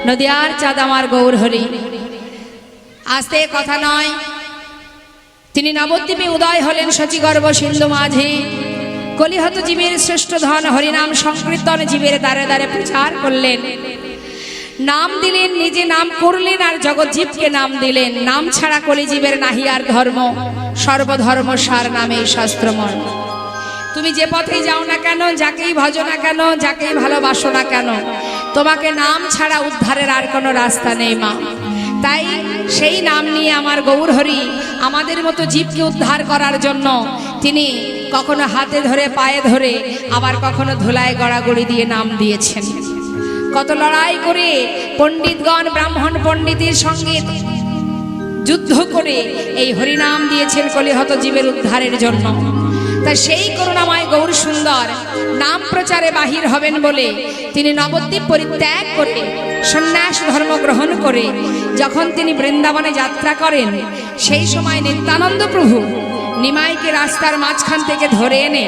নদিয়ার চাঁদ আমার গৌর হরি। আস্তে কথা নয়, তিনি নবদ্বীপে উদয় হলেন শচীগর্ভ সিন্ধু মাঝে। কলিহত জীবের শ্রেষ্ঠ ধন হরিনাম সংকীর্তন জীবের দ্বারে দ্বারে প্রচার করলেন। নাম দিলেন, নিজে নাম করলেন আর জগৎ জীবকে নাম দিলেন। নাম ছাড়া কলিজীবের নাহি আর ধর্ম, সর্বধর্ম সার নামে শাস্ত্রময়। তুমি যে পথেই যাও না কেন, যাকেই ভজো না কেন, যাকেই ভালোবাসো না কেন, তোমাকে নাম ছাড়া উদ্ধারের আর কোনো রাস্তা নেই মা। তাই সেই নাম নিয়ে আমার গৌর হরি আমাদের মতো জীবকে উদ্ধার করার জন্য তিনি কখনো হাতে ধরে পায়ে ধরে, আবার কখনো ধুলায় গড়াগড়ি দিয়ে নাম দিয়েছেন। কত লড়াই করে পণ্ডিতগণ ব্রাহ্মণ পণ্ডিতের সঙ্গে যুদ্ধ করে এই হরিনাম দিয়েছেন কলিহত জীবের উদ্ধারের জন্য। তা সেই করুণাময় গৌর সুন্দর নাম প্রচারে বাহির হবেন বলে তিনি নবদ্বীপ পরিত্যাগ করে সন্ন্যাস ধর্ম গ্রহণ করে যখন তিনি বৃন্দাবনে যাত্রা করেন, সেই সময় নিত্যানন্দ প্রভু নিমাইকে রাস্তার মাঝখান থেকে ধরে এনে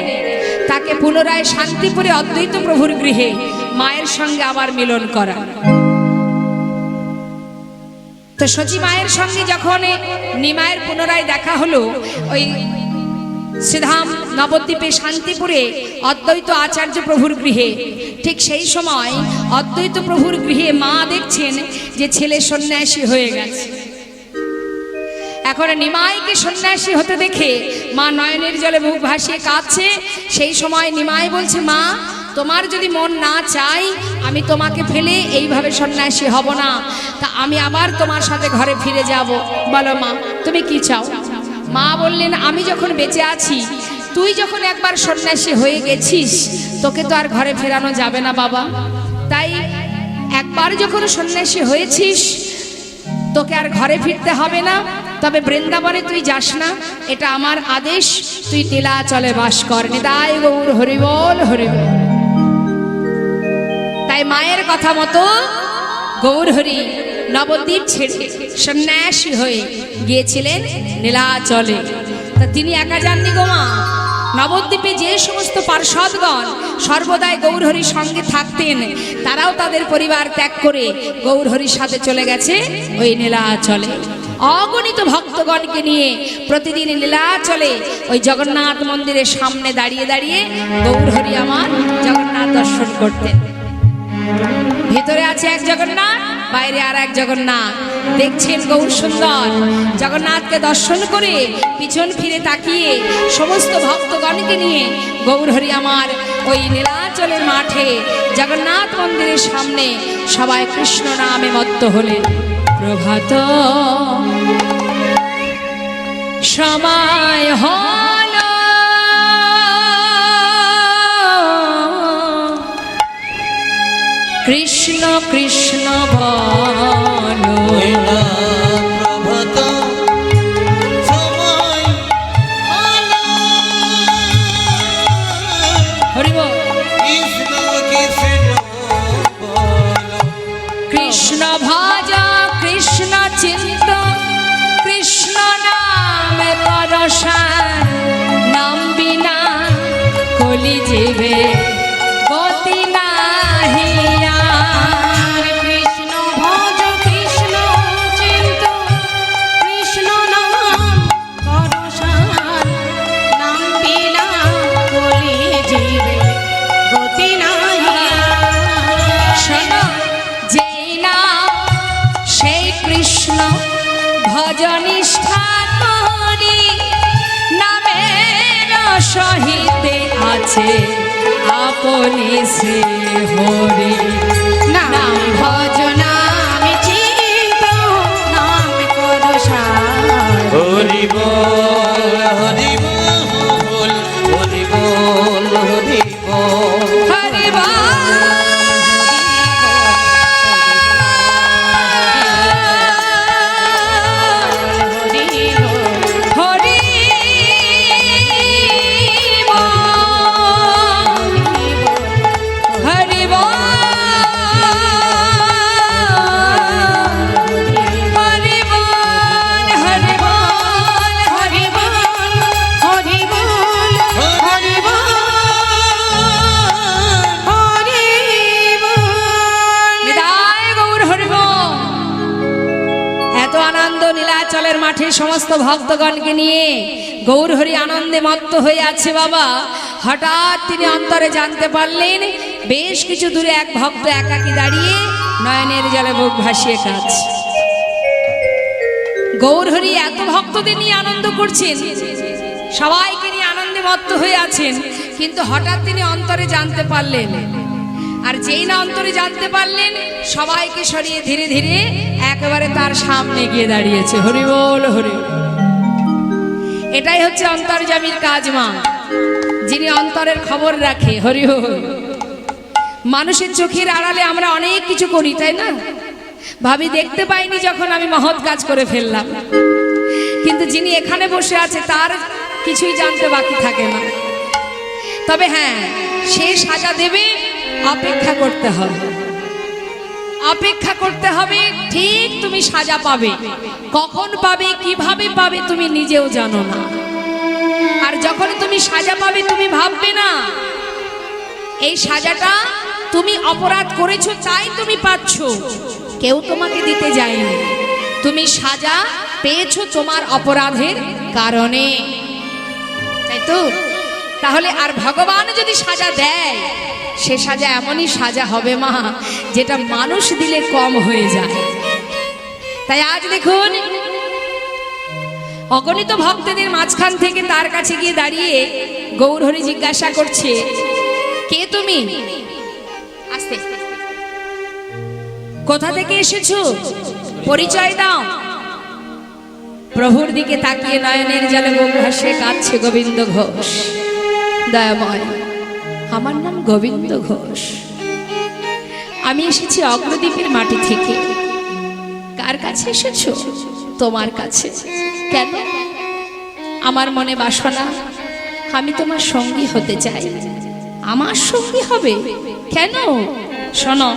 তাকে পুনরায় শান্তিপুরে অদ্বৈত প্রভুর গৃহে মায়ের সঙ্গে আবার মিলন করা। তো শচী মায়ের সঙ্গে যখন নিমায়ের পুনরায় দেখা হলো ওই শ্রীধাম নবদ্বীপে শান্তিপুরে অদ্বৈত আচার্য প্রভুর গৃহে, ঠিক সেই সময় অদ্বৈত প্রভুর গৃহে মা দেখছেন যে ছেলে সন্ন্যাসী হয়ে গেছে। এখন নিমাইকে সন্ন্যাসী হতে দেখে মা নয়নের জলে মুখ ভাসিয়ে কাঁদছে। সেই সময় নিমাই বলছে, মা তোমার যদি মন না চাই আমি তোমাকে ফেলে এইভাবে সন্ন্যাসী হব না, তা আমি আবার তোমার সাথে ঘরে ফিরে যাব। বলো মা তুমি কি চাও? মা বললেন, আমি যখন বেঁচে আছি, তুই যখন একবার সন্ন্যাসী হয়ে গেছিস, তোকে তো আর ঘরে ফেরানো যাবে না বাবা। তাই একবার যখন সন্ন্যাসী হয়েছিস তোকে আর ঘরে ফিরতে হবে না, তবে বৃন্দাবনে তুই যাস না, এটা আমার আদেশ। তুই নীলাচলে বাস কর। নিতাই গৌর হরিবল হরিবল। তাই মায়ের কথা মতো গৌর হরি নবদ্বীপ ছেড়ে সন্ন্যাসী হয়ে গিয়েছিলেন নীলাচলে। তা তিনি একা যাননি গো মা, নবদ্বীপে যে সমস্ত পার্ষদগণ সর্বদাই গৌরহরির সঙ্গে থাকতেন, তারাও তাদের পরিবার ত্যাগ করে গৌরহরির সাথে চলে গেছে ওই নীলাচলে। অগণিত ভক্তগণকে নিয়ে প্রতিদিন লীলাচলে ওই জগন্নাথ মন্দিরের সামনে দাঁড়িয়ে দাঁড়িয়ে গৌরহরি আমার জগন্নাথ দর্শন করতেন। ভিতরে আছে এক জগন্নাথ, বাইরে আর এক জগন্নাথ। দেখছেন গৌর সুন্দর জগন্নাথকে দর্শন করে পিছন ফিরে তাকিয়ে সমস্ত ভক্তগণকে নিয়ে গৌরহরি আমার ওই নীলাচলের মাঠে জগন্নাথ মন্দিরের সামনে সবাই কৃষ্ণ নামে মত্ত হলেন। প্রভাত সময় হল, কৃষ্ণ কৃষ্ণ বলো। প্রভাত সময় হল, হরিব কৃষ্ণ কৃষ্ণ বলো। কৃষ্ণ ভজ কৃষ্ণ চিন্ত, কৃষ্ণ নাম পরশান। নাম বিনা কলি জীবে গতি নাহি আর। কৃষ্ণ ভজ কৃষ্ণ চিন্ত, কৃষ্ণ নাম পরশান। নাম বিনা কলি জীবে গতি নাহি আর। শোনো, যেই নাম সেই কৃষ্ণ ভজনিষ্ঠা করি, নামের সহিতে আছে আপনি শ্রী হরি। নাম ভজ নাম চিন্ত, নাম পরশান। হরি বল হরি বল হরি বল হরি বল। হরি বল। হরি বল। হরি বল। নীলাচলের মাঠে সমস্ত ভক্তগণকে নিয়ে গৌরহরি আনন্দে মত্ত হয়ে আছে বাবা। হঠাৎ তিনি অন্তরে জানতে পারলেন বেশ কিছু দূরে এক ভক্ত একাকী দাঁড়িয়ে নয়নের জলে বুক ভাসিয়ে কাঁদছে। গৌরহরি এত ভক্তদের নিয়ে আনন্দ করছেন, সবাইকে নিয়ে আনন্দে মত্ত হয়ে আছেন, কিন্তু হঠাৎ তিনি অন্তরে জানতে পারলেন, আর যেই না অন্তরে জানতে পারলেন সবাইকে সরিয়ে ধীরে ধীরে একেবারে তার সামনে গিয়ে দাঁড়িয়েছে। হরি বল হরি। এটাই হচ্ছে অন্তর্যামীর কাজ মা, যিনি অন্তরের খবর রাখে। হরি বল। মানুষের চোখের আড়ালে আমরা অনেক কিছু করি, তাই না? ভাবি দেখতে পাইনি যখন আমি মহৎ কাজ করে ফেললাম, কিন্তু যিনি এখানে বসে আছে তার কিছুই জানতে বাকি থাকে না। তবে হ্যাঁ, সে সাজা দেবে, অপেক্ষা করতে হবে, অপেক্ষা করতে হবে। ঠিক তুমি সাজা পাবে, কখন পাবে কিভাবে পাবে তুমি নিজেও জানো না। আর যখন তুমি সাজা পাবে তুমি ভাববে না এই সাজাটা তুমি অপরাধ করেছো তাই তুমি পাচ্ছ, কেউ তোমাকে দিতে যায়নি। তুমি সাজা পেয়েছো তোমার অপরাধের কারণে, তাই তো? তাহলে আর ভগবান যদি সাজা দেয়, সে সাজা এমনই সাজা হবে মা, যেটা মানুষ দিলে কম হয়ে যায়। তাই আজ দেখুন অগণিত ভক্তদের মাঝখান থেকে তার কাছে গিয়ে দাঁড়িয়ে গৌরহরি জিজ্ঞাসা করছে, কে তুমি? আস্তে, কোথা থেকে এসেছো? পরিচয় দাও। প্রভুর দিকে তাকিয়ে নয়নের জলে বুক ভাসিয়ে কাঁদছে গোবিন্দ ঘোষ। দয়াময়, আমার নাম গোবিন্দ ঘোষ, আমি এসেছি অগ্রদ্বীপের মাটি থেকে। কার কাছে এসেছো? তোমার কাছে। কেন? আমার মনে বাসনা, আমি তোমার সঙ্গী হতে চাই। আমার সঙ্গী হবে? কেন? শোনো,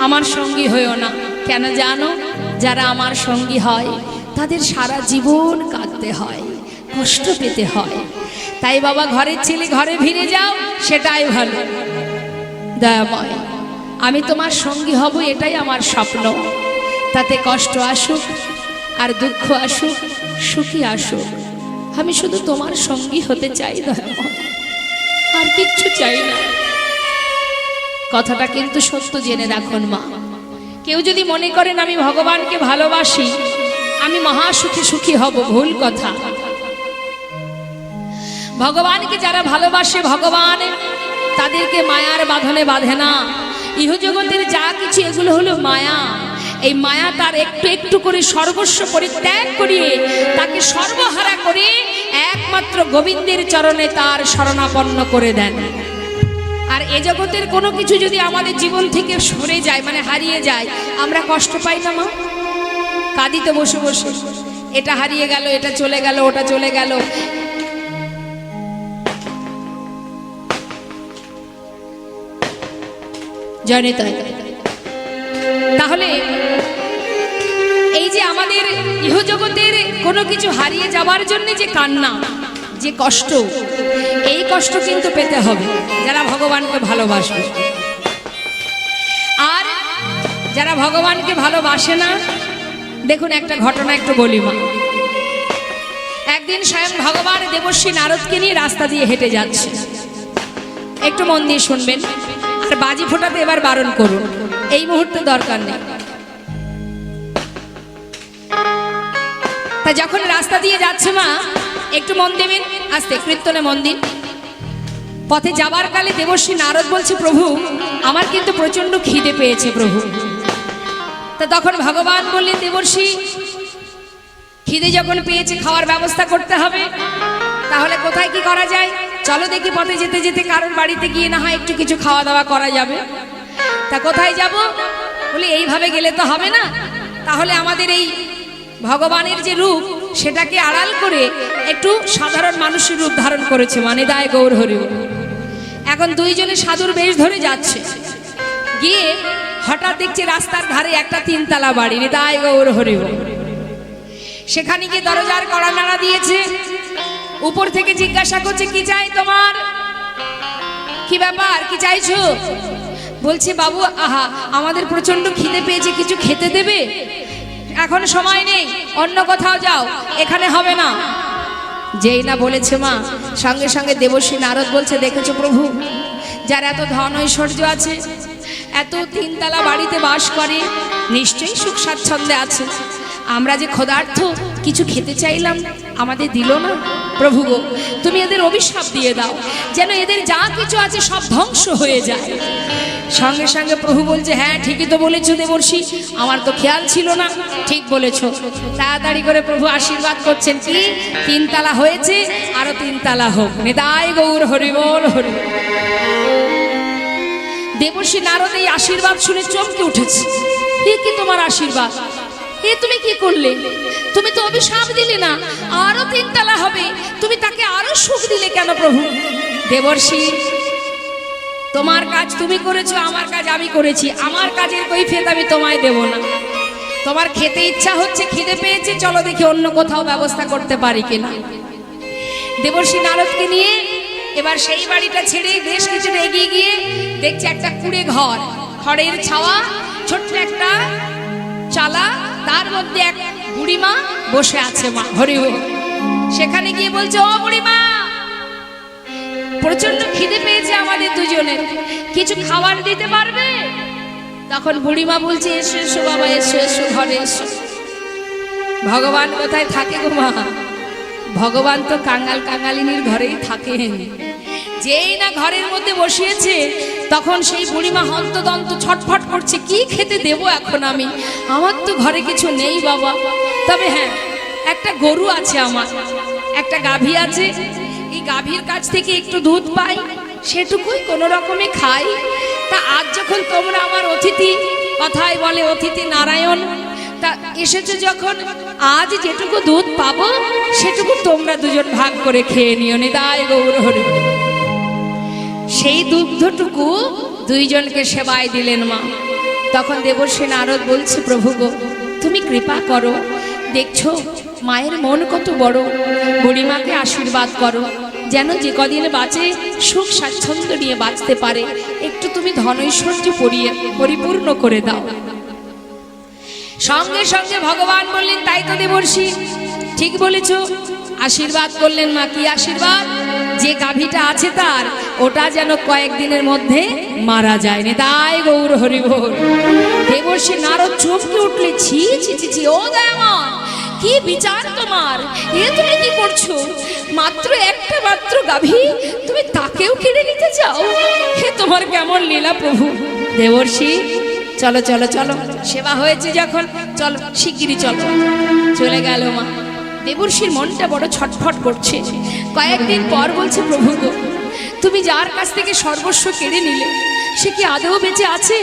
আমার সঙ্গী হয়েও না। কেন জানো? যারা আমার সঙ্গী হয় তাদের সারা জীবন কাঁদতে হয়, কষ্ট পেতে হয়। তাই বাবা, ঘরের ছেলে ঘরে ফিরে যাও, সেটাই ভালো। দয়াময়, আমি তোমার সঙ্গী হব, এটাই আমার স্বপ্ন। তাতে কষ্ট আসুক আর দুঃখ আসুক, সুখী আসুক, আমি শুধু তোমার সঙ্গী হতে চাই দয়াময়, আর কিচ্ছু চাই না। কথাটা কিন্তু সত্য, জেনে রাখুন মা। কেউ যদি মনে করেন আমি ভগবানকে ভালোবাসি, আমি মহা সুখী সুখী হব, ভুল কথা। ভগবানকে যারা ভালোবাসে, ভগবান তাদেরকে মায়ার বাঁধনে বাঁধে না। ইহজগতের যা কিছু এগুলো হলো মায়া। এই মায়া তার একটু একটু করে সর্বস্ব পরিত্যাগ করিয়ে তাকে সর্বহারা করে একমাত্র গোবিন্দের চরণে তার শরণাপন্ন করে দেন। আর এ জগতের কোনো কিছু যদি আমাদের জীবন থেকে সরে যায়, মানে হারিয়ে যায়, আমরা কষ্ট পাই না মা? কাঁদি তো বসে বসে, এটা হারিয়ে গেল, এটা চলে গেল, ওটা চলে গেল। জানি তাই। তাহলে এই যে আমাদের ইহজগতের কোনো কিছু হারিয়ে যাওয়ার জন্য যে কান্না, যে কষ্ট, এই কষ্ট কিন্তু পেতে হবে যারা ভগবানকে ভালোবাসবে। আর যারা ভগবানকে ভালোবাসে না, দেখুন একটা ঘটনা একটু বলি মা। একদিন স্বয়ং ভগবান দেবর্ষী নারদকে নিয়ে রাস্তা দিয়ে হেঁটে যাচ্ছে। একটু মন দিয়ে শুনবেন, আর বাজি ফোটাতে এবার বারণ করুন, এই মুহূর্তে দরকার নেই। তা যখন রাস্তা দিয়ে যাচ্ছে মা, একটু মন দেবেন, আস্তে কীর্তনে মন দিন। পথে যাবার কালে দেবর্ষী নারদ বলছে, প্রভু আমার কিন্তু প্রচন্ড খিদে পেয়েছে প্রভু। তা তখন ভগবান বললেন, দেবর্ষী খিদে যখন পেয়েছে খাওয়ার ব্যবস্থা করতে হবে, তাহলে কোথায় কি করা যায়? চলো দেখি পথে যেতে যেতে কারোর বাড়িতে গিয়ে না হয় একটু কিছু খাওয়া দাওয়া করা যাবে। তা কোথায় যাব? বলি এইভাবে গেলে তো হবে না, তাহলে আমাদের এই ভগবানের যে রূপ সেটাকে আড়াল করে একটু সাধারণ মানুষের রূপ ধারণ করেছে, মানে দায় গৌর হরি। এখন দুইজনে সাধুর বেশ ধরে যাচ্ছে, গিয়ে হঠাৎ দেখছে রাস্তার ধারে একটা তিনতলা বাড়ি, দায় গৌর হরি। সেখানে গিয়ে দরজার কড়া নাড়া দিয়েছে, উপর থেকে জিজ্ঞাসা করছে, কি চাই তোমার? কি ব্যাপার, কি চাইছো? বলছে, বাবু আহা আমাদের প্রচন্ড খিদে পেয়েছে, কিছু খেতে দেবে? এখন সময় নেই, অন্য কোথাও যাও, এখানে হবে না। যেই না বলেছে মা, সঙ্গে সঙ্গে দেবশ্রী নারদ বলছে, দেখেছো প্রভু, যার এত ধন ঐশ্বর্য আছে, এত তিনতলা বাড়িতে বাস করে, নিশ্চয়ই সুখ স্বাচ্ছন্দ্যে আছে। আমরা যে ক্ষুধার্ত, কিছু খেতে চাইলাম, আমাদের দিল না। প্রভু গো, তুমি এদের অভিশাপ দিয়ে দাও, যেন এদের যা কিছু আছে সব ধ্বংস হয়ে যায়। সঙ্গে সঙ্গে প্রভু বলছে, হ্যাঁ ঠিকই তো বলেছো দেবর্ষি, আমার তো খেয়াল ছিল না, ঠিক বলেছো। তাড়াতাড়ি করে প্রভু আশীর্বাদ করছেন, কি তিনতলা হয়েছে, আরো তিনতলা হোক। নিতাই গৌর হরি বল হরি। দেবর্ষি নারদ এই আশীর্বাদ শুনে চমকে উঠেছে। এ কি তোমার আশীর্বাদ? এ তুমি কি করলে? তুমি তো অভিশাপ দিলে না আরো তিনতলা হবে, তুমি তাকে আরো সুখ দিলে কেন প্রভু? দেবর্ষি, তোমার কাজ তুমি করেছো, আমার কাজ আমি করেছি, আমার কাজের কৈফিয়ত আমি তোমায় দেব না। তোমার খেতে ইচ্ছা হচ্ছে, খিদে পেয়েছে, চলো দেখি অন্য কোথাও ব্যবস্থা করতে পারি কিনা। দেবর্ষি নারদকে নিয়ে এবার সেই বাড়িটা ছেড়ে বেশ কিছুটা এগিয়ে গিয়ে দেখছে একটা কুড়ে ঘর, খড়ের ছাওয়া, ছোট্ট একটা চালা, তার মধ্যে এক বুড়িমা বসে আছে। মা হরি হরি। সেখানে গিয়ে বলছে, ও বুড়িমা, প্রচন্ড খিদে পেয়েছে আমাদের দুজনের, কিছু খাবার দিতে পারবে? তখন বুড়িমা বলছে, এসো এসো বাবা, এসো এসো, ঘরে এসো। ভগবান কোথায় থাকে গো মা? ভগবান তো কাঙাল কাঙালিনীর ঘরেই থাকেন। যেই না ঘরের মধ্যে বসিয়েছে, তখন সেই বুড়িমা হন্তদন্ত ছটফট করছে, কি খেতে দেবো এখন আমি? আমার তো ঘরে কিছু নেই বাবা, তবে হ্যাঁ একটা গরু আছে, আমার একটা গাভী আছে, এই গাভীর কাছ থেকে একটু দুধ পাই, সেটুকুই কোনো রকমে খাই। তা আজ যখন তোমরা আমার অতিথি, কথায় বলে অতিথি নারায়ণ, তা এসেছো যখন, আজ যেটুকু দুধ পাবো সেটুকু তোমরা দুজন ভাগ করে খেয়ে নিও। নিতাই গৌর হরি। সেই দুগ্ধটুকু দুইজনকে সেবায় দিলেন মা। তখন দেবর্ষি নারদ বলছে, প্রভু গো, তুমি কৃপা করো, দেখছো মায়ের মন কত বড়, বুড়িমাকে আশীর্বাদ করো, যেন যে কদিন বাঁচে সুখ স্বাচ্ছন্দ্য নিয়ে বাঁচতে পারে, একটু তুমি ধনৈশ্বর্য পরিপূর্ণ করে দাও। সঙ্গে সঙ্গে ভগবান বললেন, তাই তো দেবর্ষি, ঠিক বলেছ। আশীর্বাদ করলেন মা। কি আশীর্বাদ? যে গাভীটা আছে তার, ওটা যেন কয়েকদিনের মধ্যে মারা যায়। নিতাই গৌর হরি বল। দেবর্ষি নারদ চমকে উঠলে, ছি ছি ছি ছি, ও দয়াময়, কি বিচার তোমার? এ তুমি কি করছো? মাত্র একটা মাত্র গাভী, তুমি তাকেও কেড়ে নিতে চাও? হে তোমার কেমন লীলা প্রভু। দেবর্ষি, চলো চলো চলো, সেবা হয়েছে যখন, চলো শিগগিরই চলো। চলে গেল মা। দেবর্ষির মনটা বড় ছটফট করছে। কয়েকদিন পর বলছে, প্রভু গো, তুমি যার কাছ থেকে সর্বস্ব কেড়ে নিলে, সে কি আদৌ বেঁচে আছে?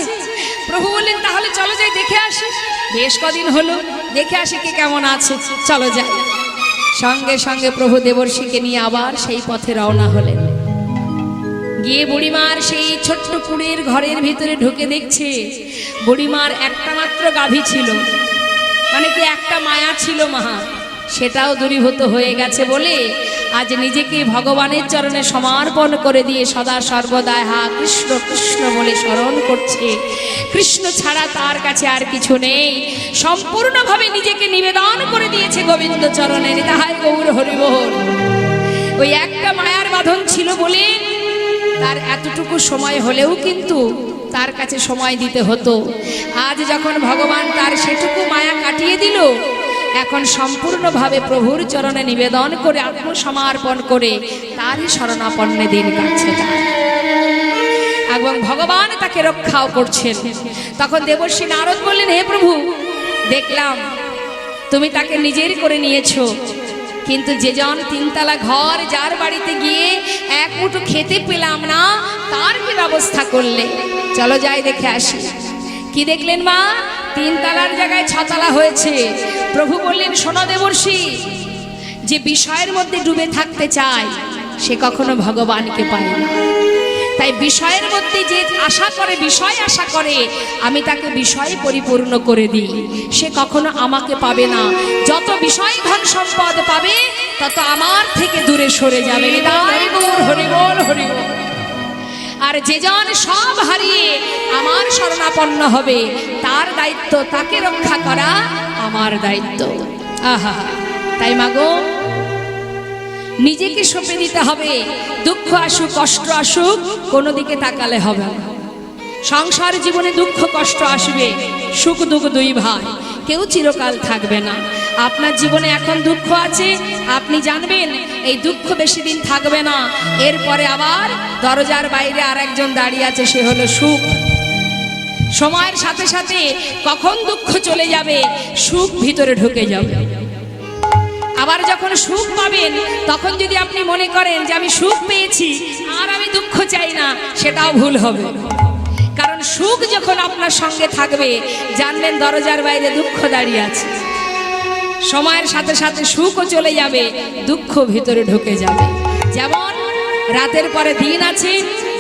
প্রভু বললেন, তাহলে চলো যাই, দেখে আসি। বেশ কদিন হলো, দেখে আসি কে কেমন আছে, চলো যাই। সঙ্গে সঙ্গে প্রভু দেবর্ষিকে নিয়ে আবার সেই পথে রওনা হলেন। গিয়ে বুড়িমার সেই ছোট্ট কুড়ের ঘরের ভিতরে ঢুকে দেখছে, বুড়িমার একটা মাত্র গাভী ছিল, মানে কি একটা মায়া ছিল মহা, সেটাও দূরীভূত হয়ে গেছে বলে আজ নিজেকে ভগবানের চরণে সমর্পণ করে দিয়ে সদা সর্বদা হা কৃষ্ণ কৃষ্ণ বলে স্মরণ করছে। কৃষ্ণ ছাড়া তার কাছে আর কিছু নেই, সম্পূর্ণভাবে নিজেকে নিবেদন করে দিয়েছে গোবিন্দ চরণে। নিতাই গৌর হরি বল। ওই একটা মায়ার বাঁধন ছিল বলে তার এতটুকু সময় হলেও কিন্তু তার কাছে সময় দিতে হতো। আজ যখন ভগবান তার সেটুকু মায়া কাটিয়ে দিল, এখন সম্পূর্ণভাবে প্রভুর চরণে নিবেদন করে আত্মসমর্পণ করে তারই শরণাপন্নে দিন কাটছে তার, এবং ভগবান তাকে রক্ষাও করছেন। তখন দেবর্ষি নারদ বললেন, হে প্রভু, দেখলাম তুমি তাকে নিজের করে নিয়েছো, কিন্তু যে জন তিনতলা ঘর, যার বাড়িতে গিয়ে এক মুঠো খেতে পেলাম না, তার কি ব্যবস্থা করলে? চলো যাই দেখে আসি। কি দেখলেন মা? তিনতলার জায়গায় ছতলা হয়েছে। প্রভু বললেন, শোনো দেবর্ষি, যে বিষয়ের মধ্যে ডুবে থাকতে চায় সে কখনো ভগবানকে পায় না। তাই বিষয়ের মধ্যে যে আশা করে, বিষয় আশা করে, আমি তাকে বিষয় পরিপূর্ণ করে দিই, সে কখনো আমাকে পাবে না। যত বিষয় ধন সম্পদ পাবে, তত আমার থেকে দূরে সরে যাবে। হরি বল হরি বল। আর যেজন সব হারিয়ে আমার শরণাপন্ন হবে তার দায়িত্ব, তাকে রক্ষা করা আমার দায়িত্ব। আহা, তাই মাগো নিজেকে সঁপে দিতে হবে। দুঃখ আসুক কষ্ট আসুক কোনো দিকে তাকালে হবে না। সংসার জীবনে দুঃখ কষ্ট আসবে, সুখ দুঃখ দুই ভাই, কেউ চিরকাল থাকবে না। আপনার জীবনে এখন দুঃখ আছে, আপনি জানবেন এই দুঃখ বেশি দিন থাকবে না। এরপরে আবার দরজার বাইরে আর একজন দাঁড়িয়ে আছে, সে হলো সুখ। সময়ের সাথে সাথে কখন দুঃখ চলে যাবে, সুখ ভিতরে ঢুকে যাবে। আবার যখন সুখ পাবেন তখন যদি আপনি মনে করেন যে আমি সুখ পেয়েছি আর আমি দুঃখ চাই না, সেটাও ভুল হবে। কারণ সুখ যখন আপনার সঙ্গে থাকবে জানবেন দরজার বাইরে দুঃখ দাঁড়িয়ে আছে। সময়ের সাথে সাথে সুখও চলে যাবে, দুঃখ ভিতরে ঢুকে যাবে। যেমন রাতের পরে দিন আছে,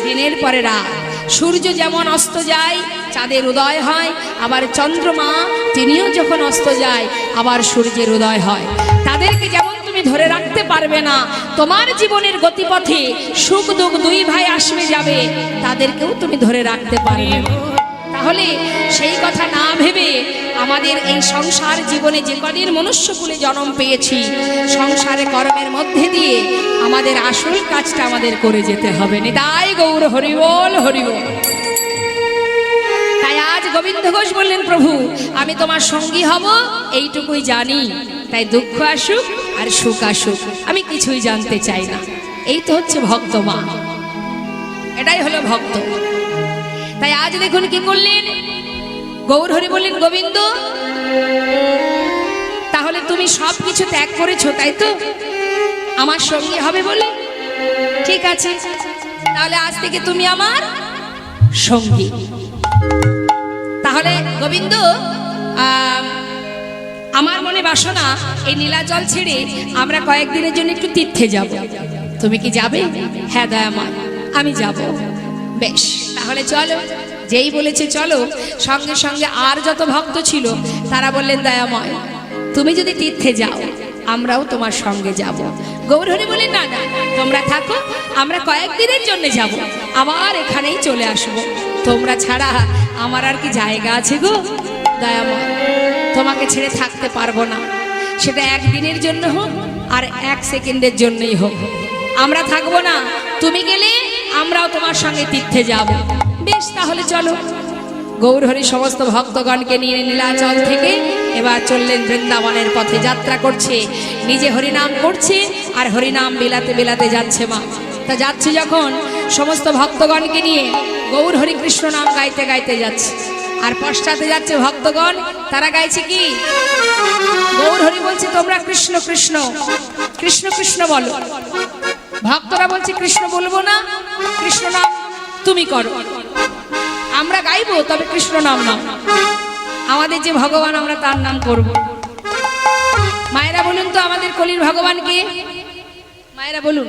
দিনের পরে রাত। সূর্য যেমন অস্ত যায় চাঁদের উদয় হয়, আবার চন্দ্রমা তিনিও যখন অস্ত যায় আবার সূর্যের উদয় হয়। তাদেরকে যেমন তুমি ধরে রাখতে পারবে না, তোমার জীবনের গতিপথে সুখ দুঃখ দুই ভাই আসবে যাবে, তাদেরকেও তুমি ধরে রাখতে পারবে না। তাহলে সেই কথা না ভেবে আমাদের এই সংসার জীবনে যে কদিন মনুষ্যকুলে জন্ম পেয়েছি, সংসারে কর্মের মধ্যে দিয়ে আমাদের আসল কাজটা আমাদের করে যেতে হবে। নিতাই গৌর হরিবোল হরিবোল। তাই আজ গোবিন্দ ঘোষ বললেন, প্রভু আমি তোমার সঙ্গী হব এইটুকুই জানি, তাই দুঃখ আসুক আর সুখ আসুক আমি কিছুই জানতে চাই না। এই তো হচ্ছে ভক্ত মা, এটাই হলো ভক্ত। তাই আজ দেখুন কি করলেন, গৌর হরি বললেন, গোবিন্দ তাহলে তুমি সব কিছু ত্যাগ করেছো তাই তো, আমার সঙ্গী হবে বলে? ঠিক আছে, তাহলে আজ থেকে তুমি আমার সঙ্গী। তাহলে গোবিন্দ আমার মনে বাসনা এই নীলাচল ছেড়ে আমরা কয়েকদিনের জন্য একটু তীর্থে যাব, তুমি কি যাবে? হ্যাঁ দয়াময় আমি যাব। বেশ, তাহলে চলো। যেই বলেছে চলো, সঙ্গে সঙ্গে আর যত ভক্ত ছিল তারা বললেন, দয়াময় তুমি যদি তীর্থে যাও আমরাও তোমার সঙ্গে যাব। গৌর হরি বলেন, না না তোমরা থাকো, আমরা কয়েকদিনের জন্য যাব, আবার এখানেই চলে আসবো। তোমরা ছাড়া আমার আর কি জায়গা আছে গো দয়াময়, তোমাকে ছেড়ে থাকতে পারবো না। সেটা একদিনের জন্য হোক আর এক সেকেন্ডের জন্যই হোক, আমরা থাকবো না। তুমি গেলে আমরাও তোমার সঙ্গে তীর্থে যাব। বেশ, তাহলে চলো। গৌর হরি সমস্ত ভক্তগণকে নিয়ে নীলাচল থেকে এবার চললেন বৃন্দাবনের পথে। যাত্রা করছে, নিজে হরিনাম করছে আর হরিনাম বিলাতে বিলাতে যাচ্ছে মা। তা যাচ্ছে যখন সমস্ত ভক্তগণকে নিয়ে গৌর হরি কৃষ্ণ নাম গাইতে গাইতে যাচ্ছে, আর পশ্চাতে যাচ্ছে ভক্তগণ, তারা গাইছে কি? গৌর হরি বলছে তোমরা কৃষ্ণ কৃষ্ণ কৃষ্ণ কৃষ্ণ বলো। ভক্তরা বলছে কৃষ্ণ বলবো না, কৃষ্ণ নাম তুমি করো। আমরা গাইবো তবে কৃষ্ণ নাম নাম, আমাদের যে ভগবান আমরা তার নাম করব। মায়েরা বলুন তো আমাদের কলির ভগবান কে? মায়েরা বলুন,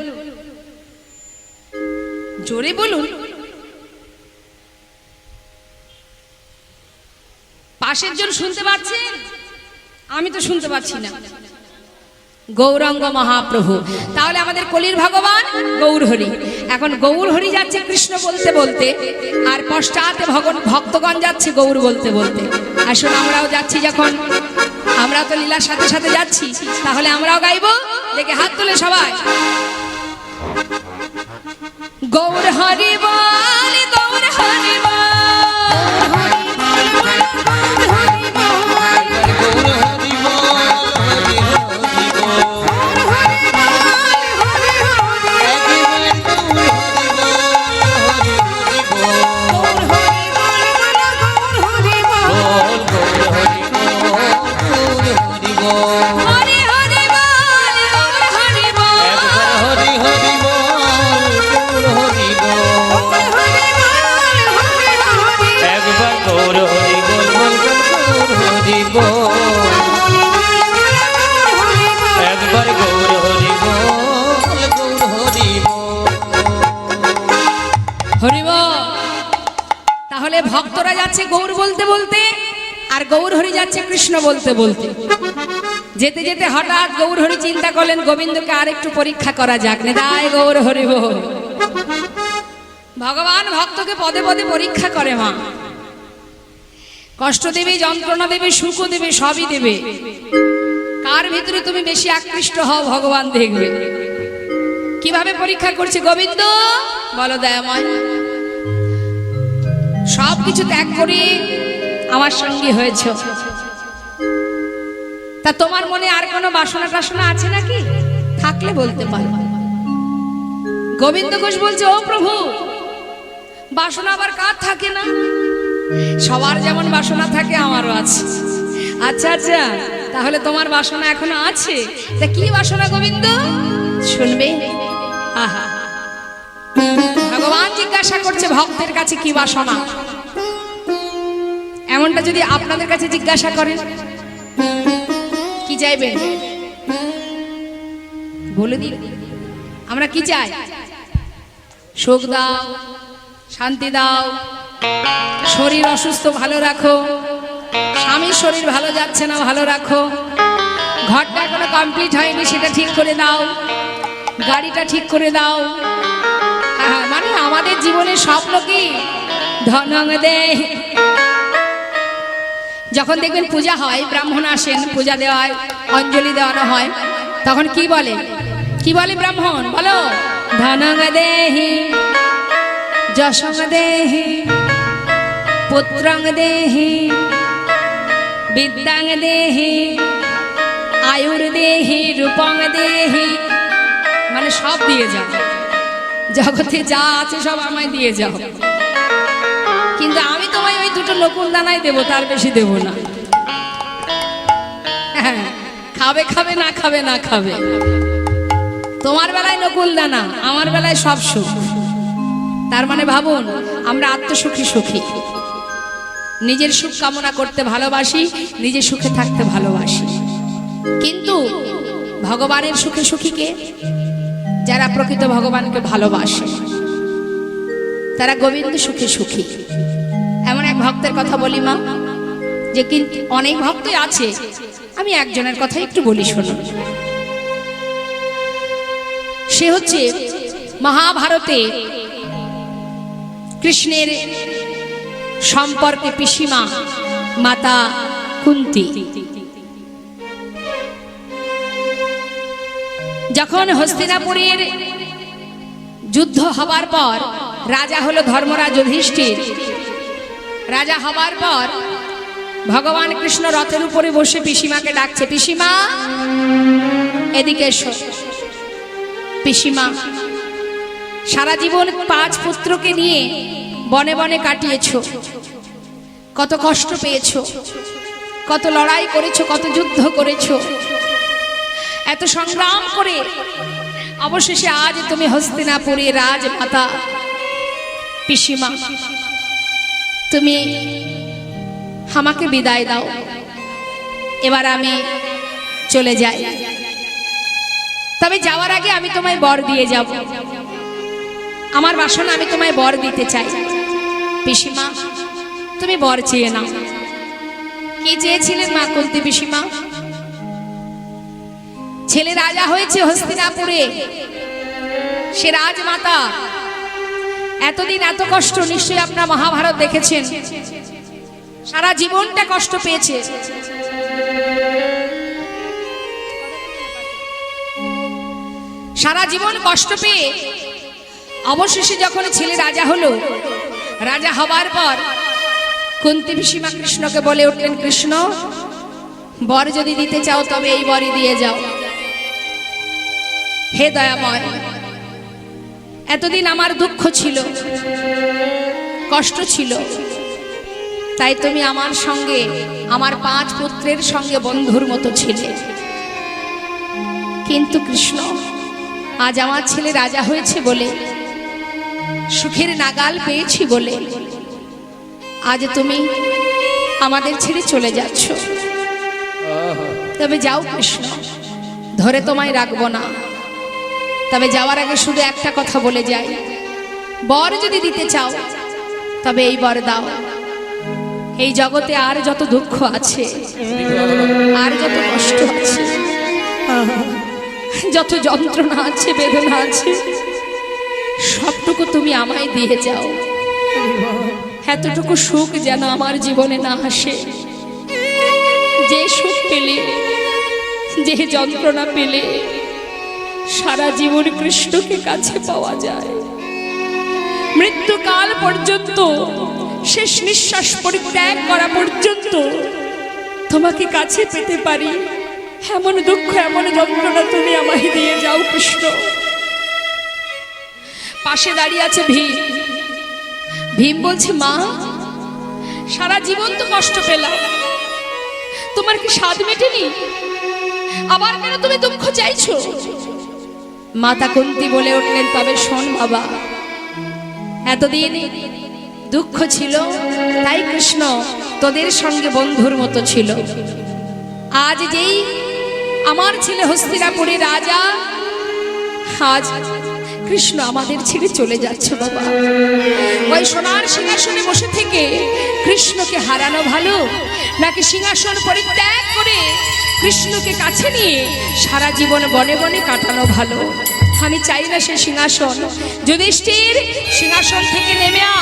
জোরে বলুন। পাশের জন শুনতে পাচ্ছেন? আমি তো শুনতে পাচ্ছি না। গৌরাঙ্গ মহাপ্রভু। তাহলে আমাদের কলির ভগবান গৌর হরি। এখন গৌর হরি যাচ্ছে কৃষ্ণ বলতে বলতে, আর পশ্চাতে ভক্তগণ যাচ্ছে গৌর বলতে বলতে। আসুন আমরাও যাচ্ছি, যখন আমরা তো লীলার সাথে সাথে যাচ্ছি, তাহলে আমরাও গাইবো। দেখে হাত তুলে সবাই, গৌর হরি বল, গৌর হরি বল। তাহলে ভক্তরা যাচ্ছে গৌর বলতে বলতে, আর গৌর হরি যাচ্ছে কৃষ্ণ বলতে বলতে। যেতে যেতে হঠাৎ গৌর হরি চিন্তা করলেন গোবিন্দকে আর একটু পরীক্ষা করা যাক। নিতাই গৌর হরি বল। ভগবান ভক্তকে পদে পদে পরীক্ষা করে মা, কষ্ট দেবে, যন্ত্রণা দেবে, সুখও দেবে, সবই দেবে। কার ভিতরে তুমি বেশি আকৃষ্ট হও ভগবান দেখবে। কিভাবে পরীক্ষা করছে? গোবিন্দ বলো দয়াময়, সব কিছু ত্যাগ করে আমার সঙ্গে হয়েছ, তা তোমার মনে আর কোনো বাসনা টাসনা আছে নাকি? থাকলে বলতে পারো। গোবিন্দ ঘোষ বলছে, ও প্রভু, বাসনা আবার কার থাকে না? সবার যেমন বাসনা থাকে আমারও আছে। আচ্ছা আচ্ছা, তাহলে তোমার বাসনা এখনো আছে? তা কি বাসনা গোবিন্দ? শুনবে। আহা, ভগবান জিজ্ঞাসা করছে ভক্তের কাছে কি বাসনা। এমনটা যদি আপনাদের কাছে জিজ্ঞাসা করেন, কি চাইবেন? বলে দিন, আমরা কি চাই? সুখ দাও, শান্তি দাও, শরীর অসুস্থ ভালো রাখো, স্বামীর শরীর ভালো যাচ্ছে না ভালো রাখো, ঘরটা এখনো কমপ্লিট হয়নি সেটা ঠিক করে দাও, গাড়িটা ঠিক করে দাও। হ্যাঁ, মানে আমাদের জীবনের স্বপ্ন কি? ধনং দে। যখন দেখবেন পূজা হয়, ব্রাহ্মণ আসেন, পূজা দেওয়া হয়, অঞ্জলি দেওয়ানো হয়, তখন কি বলে? কি বলে ব্রাহ্মণ? বলো, ধনং দেহি, যশং দেহি, পুত্রং দেহি, বিদ্যাং দেহি, আয়ুর দেহি, রূপং দেহি। মানে সব দিয়ে যাও, জগতে যা আছে সব আমায় দিয়ে যাও, কিন্তু আমি তোমায় ওই দুটো নকুল দানাই দেবো, তার বেশি দেবো না। হ্যাঁ, খাবে খাবে, না খাবে না খাবে। তোমার বেলায় নকুল দানা, আমার বেলায় সব সুখ। তার মানে ভাবুন, আমরা আত্মসুখী সুখী, নিজের সুখ কামনা করতে ভালোবাসি, নিজের সুখে থাকতে ভালোবাসি। কিন্তু ভগবানের সুখে সুখী কে? যারা প্রকৃত ভগবানকে ভালোবাসে, তারা গোবিন্দ সুখে সুখী। এমন এক ভক্তের কথা বলি মা, যে কিন্তু অনেক ভক্তই আছে, আমি একজনের কথা একটু বলি শুনুন। সে হচ্ছে মহাভারতে কৃষ্ণের সম্পর্কে পিসিমা মাতা কুন্তী। যখন হস্তিনাপুরের যুদ্ধ হবার পর রাজা হলো ধর্মরাজ যুধিষ্ঠির। রাজা হবার পর ভগবান কৃষ্ণ রথের উপরে বসে পিসিমাকে ডাকছে, পিসিমা এদিকে এসো। পিসিমা, সারা জীবন 5 পুত্রকে নিয়ে বনে বনে কাটিয়েছো, কত কষ্ট পেয়েছো, কত লড়াই করেছো, কত যুদ্ধ করেছো, এত সংগ্রাম করে অবশেষে আজ তুমি হস্তিনাপুরের রাজমাতা। পিসিমা, তুমি আমাকে বিদায় দাও, এবার আমি চলে যাই। তবে যাওয়ার আগে আমি তোমায় বর দিয়ে যাব, আমার বাসনা আমি তোমায় বর দিতে চাই। পিসিমা, তুমি বর চেয়ে নাও। কি চেয়েছিলেন মা কুন্তী পিসিমা? ছেলে রাজা হয়েছে হস্তিনাপুরে, সে রাজমাতা। এতদিন এত কষ্ট নিশ্চয়ই আপনারা মহাভারত দেখেছেন, সারা জীবনটা কষ্ট পেয়েছে। সারা জীবন কষ্ট পেয়ে অবশেষে যখন ছেলে রাজা হলো, রাজা হবার পর কুন্তী পিসিমা কৃষ্ণকে বলে উঠলেন, কৃষ্ণ, বর যদি দিতে চাও তবে এই বরই দিয়ে যাও। হে দয়াময়, এতদিন আমার দুঃখ ছিল, কষ্ট ছিল, তাই তুমি আমার সঙ্গে, আমার 5 পুত্রের সঙ্গে বন্ধুর মতো ছিলে। কিন্তু কৃষ্ণ, আজ আমার ছেলে রাজা হয়েছে বলে, সুখের নাগাল পেয়েছি বলে আজ তুমি আমাদের ছেড়ে চলে যাচ্ছ। তবে যাও কৃষ্ণ, ধরে তোমায় রাখবো না। তবে যাওয়ার আগে শুধু একটা কথা বলে যাই, বর যদি দিতে চাও তবে এই বর দাও। এই জগতে আর যত দুঃখ আছে, আর যত কষ্ট আছে, যত যন্ত্রণা আছে, বেদনা আছে, সবটুকু তুমি আমায় দিয়ে যাও। এতটুকু সুখ যেন আমার জীবনে না আসে, যে সুখ পেলে, যে যন্ত্রণা পেলে সারা জীবন কৃষ্ণকে কাছে পাওয়া যায়। মৃত্যুকাল পর্যন্ত, শেষ নিঃশ্বাস পরিত্যাগ করা পর্যন্ত তোমাকে কাছে পেতে পারি, এমন দুঃখ এমন যন্ত্রণা তুমি আমায় দিয়ে যাও কৃষ্ণ। পাশে দাঁড়িয়ে আছে ভীম। ভীম বলছে, মা সারা জীবন তো কষ্ট পেলাম, তোমার কি স্বাদ মেটেনি? আবার কেন তুমি দুঃখ চাইছো? মাতা কুন্তী বলে উঠলেন, তবে শোন বাবা, এতদিন দুঃখ ছিল তাই কৃষ্ণ তোদের সঙ্গে বন্ধুর মতো ছিল। আজ যেই আমার ছেলে হস্তিনাপুরের রাজা, আজ কৃষ্ণ আমাদের ছেড়ে চলে যাচ্ছে বাবা। ওই সোনার সিংহাসনে বসে থেকে কৃষ্ণকে হারানো ভালো, নাকি সিংহাসন পরিত্যাগ করে কৃষ্ণকে কাছে নিয়ে সারা জীবন বনে বনে কাটানো ভালো? আমি চাই না সে সিংহাসন। যুধিষ্ঠির, সিংহাসন থেকে নেমে আ,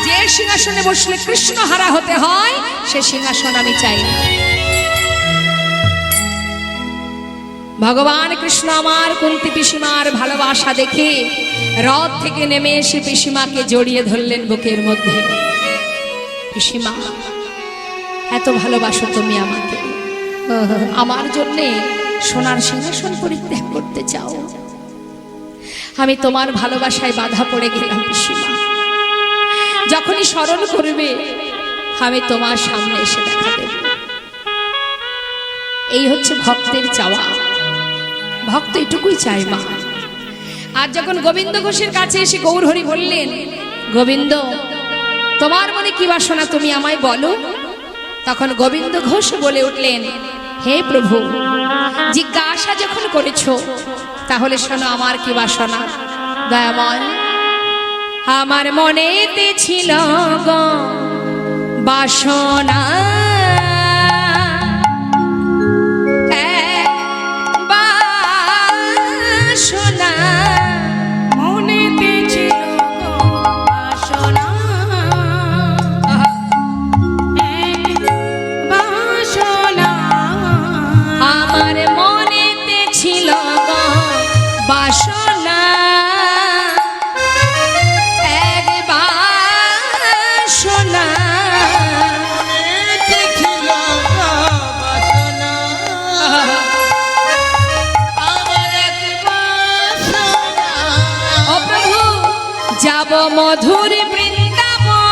যে সিংহাসনে বসলে কৃষ্ণ হারা হতে হয় সে সিংহাসন আমি চাই না। ভগবান কৃষ্ণ আমার কুন্তী পিসিমার ভালোবাসা দেখে রথ থেকে নেমে এসে পিসিমাকে জড়িয়ে ধরলেন বুকের মধ্যে। পিসিমা, এত ভালোবাসো তুমি আমাকে, আমার জন্যে সোনার সিংহাসন পরিত্যাগ করতে চাও? আমি তোমার ভালোবাসায় বাধা পড়ে গেলাম পিসিমা। যখনই স্মরণ করবে আমি তোমার সামনে এসে দেখা দেব। এই হচ্ছে ভক্তের চাওয়া। ভক্ত এটুকুই চাই মা। আর যখন গোবিন্দ ঘোষের কাছে এসে গৌরহরি বললেন, গোবিন্দ তোমার মনে কি বাসনা তুমি আমায় বলো, তখন গোবিন্দ ঘোষ বলে উঠলেন, হে প্রভু, জিজ্ঞাসা যখন করেছো তাহলে শোনো আমার কি বাসনা। দয়াময়, আমার মনেতে ছিল গো বাসনা, মনেতে ছিল বাসনা, বাসনা। আমার মনেতে ছিল গো বাসনা, এক বাসনা। ছিল বাসনা, আমার এক বাসনা। ও প্রভু, যাব মধুর বৃন্দাবন,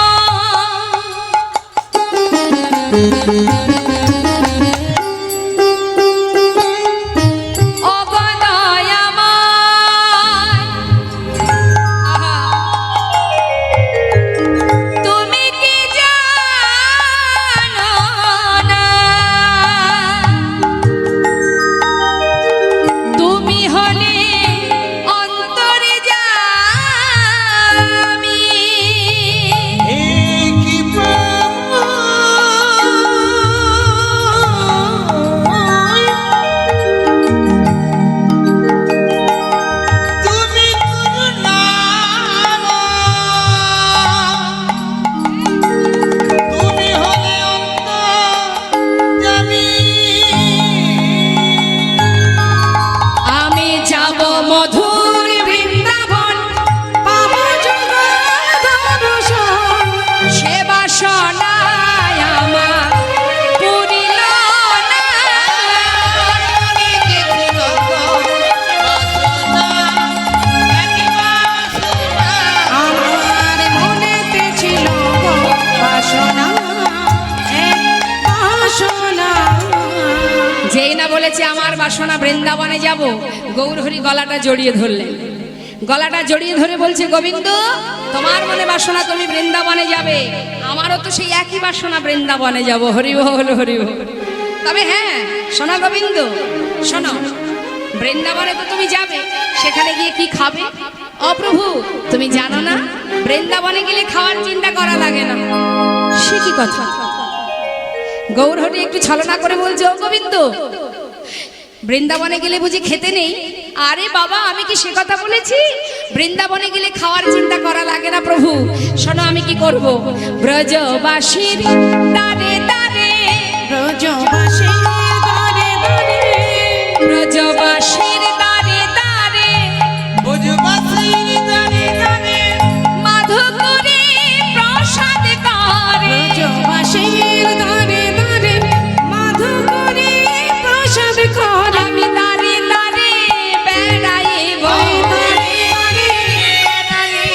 যেই না বলেছে আমার বাসনা বৃন্দাবনে যাব, গৌরহরি গলাটা জড়িয়ে ধরলেন। গলাটা জড়িয়ে ধরে বলছে, গোবিন্দ তোমার মনে বাসনা তুমি বৃন্দাবনে যাবে, আমারও তো সেই একই বাসনা বৃন্দাবনে যাব। হরি বল হরি বল। তবে হ্যাঁ শোনো গোবিন্দ, শোনো, বৃন্দাবনে তো তুমি যাবে, সেখানে গিয়ে কি খাবে? ও প্রভু, তুমি জানো না বৃন্দাবনে গেলে খাওয়ার চিন্তা করা লাগে না। সে কি কথা? গৌরহরি একটু ছলনা করে বলছে, ও গোবিন্দ, বৃন্দাবনে গেলে বুঝি খেতে নেই? আরে বাবা, আমি কি সে কথা বলেছি? বৃন্দাবনে গেলে খাওয়ার চিন্তা করা লাগে না প্রভু। শোনো আমি কি করব। ব্রজবাসীর দারে দারে, ব্রজবাসীর দারে দারে, ব্রজবাসীর দারে দারে, ব্রজবাসীর দারে দারে, মাধু করে প্রসাদ করে। ব্রজবাসীর দারে দারে, মাধু করে প্রসাদ করে। আমি দারে দারে বেড়াইব, দারে দারে,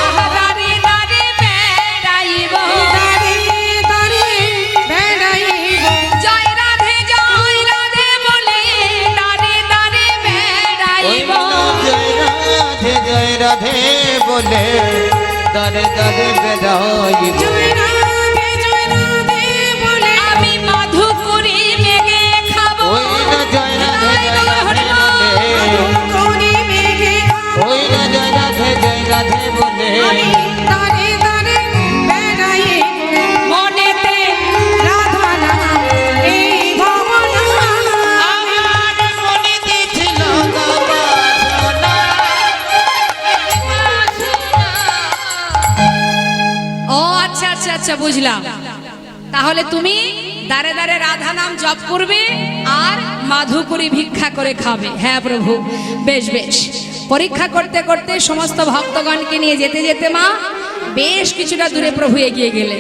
আহা দারে দারে বেড়াইব। দারে দারে বেড়াইব। জয় রাধে বলে দারে দারে ওই বেড়াইব। জয় রাধে বলে দারে দারে বেড়াইব। জয় রাধে বলে আমি মাধু করে মেঘে খাবো। ওই না জয় রাধে বলে, করে মেঘে ওই না জয় রাধে বলে, আমি দারে দারে বেড়াইব। মনেতে রাধা নাম এই ভবনা, আমার মনে দিছিল গো বাসনা। ও আচ্ছা আচ্ছা আচ্ছা, বুঝলাম। তাহলে তুমি দারে দারে রাধা নাম জপ করবে আর মাধু করে ভিক্ষা করে খাবে। হ্যাঁ প্রভু, বেশ বেশ। পরীক্ষা করতে করতে সমস্ত ভক্তগণকে নিয়ে যেতে যেতে মা বেশ কিছুটা দূরে প্রভু এগিয়ে গেলে।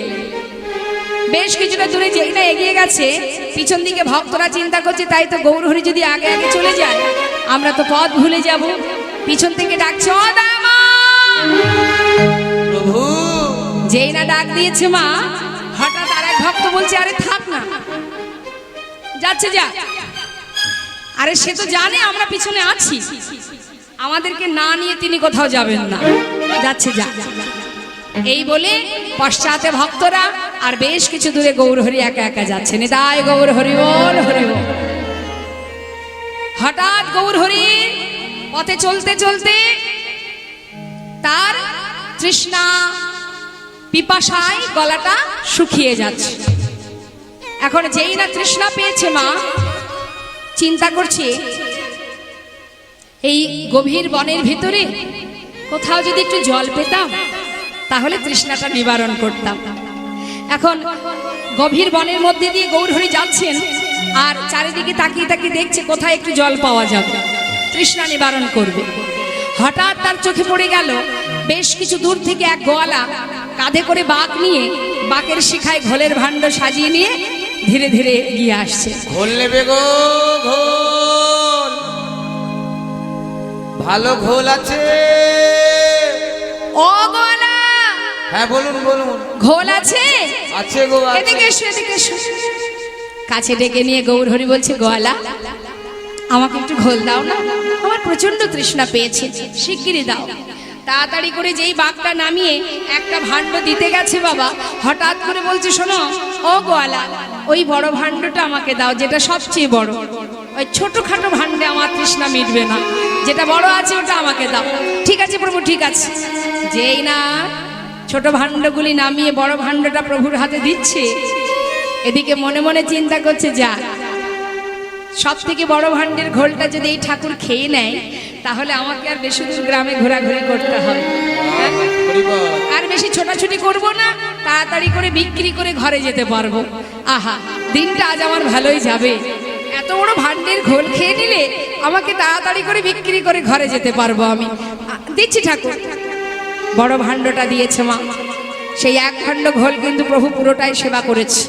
বেশ কিছুটা দূরে যেই না এগিয়ে গেছে, পিছন দিকে ভক্তরা চিন্তা করছে তাই তো গৌরহরি যদি আগে আগে চলে যায় আমরা তো পথ ভুলে যাব। পিছন থেকে ডাকছে ও দামা। প্রভু যেই না ডাক দিয়েছে মা, হঠাৎ আর এক ভক্ত বলছে আরে থাক না, যাচ্ছে যা। আরে সে তো জানে আমরা পিছনে আছি, আমাদেরকে না নিয়ে তিনি কোথাও যাবেন না, যাচ্ছে যা। এই বলে পশ্চাতে ভক্তরা আর বেশ কিছু দূরে গৌরহরি একা একা যাচ্ছেন। তাই গৌরহরি বল, হরি বল। হঠাৎ গৌরহরি পথে চলতে চলতে তার তৃষ্ণা পিপাসায় গলাটা শুকিয়ে যাচ্ছে। এখন যেই না তৃষ্ণা পেয়েছে মা চিন্তা করছে এই গভীর বনের ভিতরে কোথাও যদি একটু জল পেতাম তাহলে তৃষ্ণাটা নিবারণ করতাম। এখন গভীর বনের মধ্যে দিয়ে গৌরহরি যাচ্ছেন আর চারিদিকে তাকিয়ে তাকিয়ে দেখছে কোথায় একটু জল পাওয়া যাবে, তৃষ্ণা নিবারণ করবে। হঠাৎ তার চোখে পড়ে গেল বেশ কিছু দূর থেকে এক গোয়ালা কাঁধে করে বাঁক নিয়ে বাঁকের শিখায় ঘোলের ভাণ্ড সাজিয়ে নিয়ে ধীরে ধীরে এগিয়ে আসছে। ঘোল নেবে গো, ঘোল ভালো ঘোল আছে। ও গোয়ালা, হ্যাঁ বলুন বলুন। ঘোল আছে? আছে গো, আছে। এদিকে এসো, এদিকে এসো। কাছে ডেকে নিয়ে গৌরহরি বলছে গোয়ালা আমাকে একটু ঘোল দাও না, আমার প্রচন্ড তৃষ্ণা পেয়েছে, শিগগিরই দাও। তাড়াতাড়ি করে যেই বাঘটা নামিয়ে একটা ভাণ্ড দিতে গেছে বাবা, হঠাৎ করে বলছে শোনো ও গোয়ালা, ওই বড় ভাণ্ডটা আমাকে দাও, যেটা সবচেয়ে বড়। ওই ছোটখাটো ভাণ্ডে আমার তৃষ্ণা মিটবে না, যেটা বড় আছে ওটা আমাকে দাও। ঠিক আছে প্রভু, ঠিক আছে। যেই না ছোট ভাণ্ডগুলি নামিয়ে বড় ভাণ্ডটা প্রভুর হাতে দিচ্ছে, এদিকে মনে মনে চিন্তা করছে যা সব থেকে বড় ভাণ্ডের ঘোলটা যদি এই ঠাকুর খেয়ে নেয় তাহলে আমাকে আর বেশি দূর গ্রামে ঘোরাঘুরি করতে হবে, আর বেশি ছোটাছুটি করব না, তাড়াতাড়ি করে বিক্রি করে ঘরে যেতে পারবো। আহা, দিনটা আজ আমার ভালোই যাবে। এত বড় ভাণ্ডের ঘোল খেয়ে নিলে আমাকে তাড়াতাড়ি করে বিক্রি করে ঘরে যেতে পারবো আমি। দিচ্ছি ঠাকুর। বড় ভাণ্ডটা দিয়েছে মা, সেই এক ভাণ্ড ঘোল কিন্তু প্রভু পুরোটাই সেবা করেছে।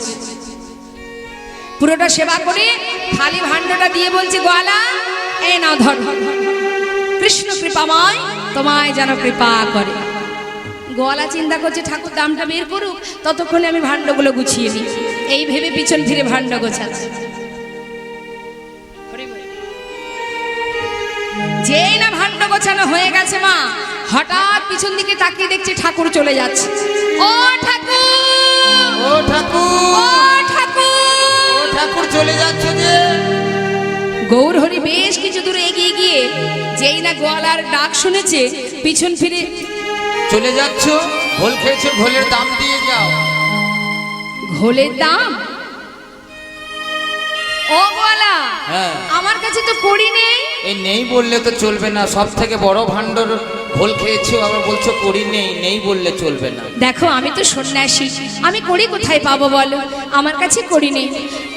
পুরোটা সেবা করে খালি ভাণ্ডটা দিয়ে বলছে গোয়ালা এই নাও ধর, কৃষ্ণ কৃপাময় তোমায় যেন কৃপা করে। গোয়ালা চিন্তা করছে ঠাকুর দামটা বের করুক, ততক্ষণে আমি ভাণ্ডগুলো গুছিয়ে নিই, এই ভেবে পিছন ফিরে ভাণ্ড গোছাচ্ছে। যেই না ভাণ্ড গোছানো হয়ে গেছে মা, হঠাৎ পিছন দিকে তাকিয়ে দেখছে ঠাকুর চলে যাচ্ছে। ও ঠাকুর, ও ঠাকুর, ও ঠাকুর, ও ঠাকুর চলে যাচ্ছে যে। গৌরহরি বেশ কিছু দূরে এগিয়ে গিয়ে যেই না গোয়ালার ডাক শুনেছে পিছন ফিরে চলে যাচ্ছ, ঘোল খেয়েছো, ঘোলের দাম দিয়ে যাও। ঘোলের দাম? ও গোয়ালা, হ্যাঁ। আমার কাছে তো কড়ি নেই। এই নেই বললে তো চলবে না, সব থেকে বড় ভাণ্ডর ঘোল খেয়েছো, আবার বলছো করি নেই, নেই বললে চলবে না। দেখো আমি তো সন্ন্যাসী, আমি কড়ি কোথায় পাবো বলো? আমার কাছে কড়ি নেই।